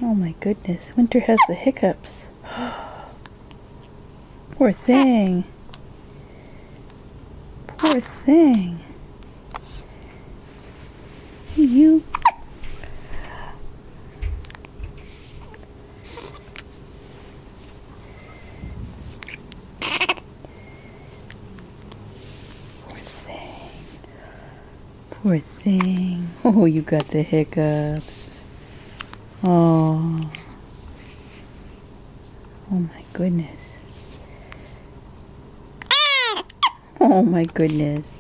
Oh my goodness, Winter has the hiccups. Poor thing. Poor thing. You. Poor thing. Poor thing. Oh, you got the hiccups. Oh. Oh my goodness. Oh my goodness.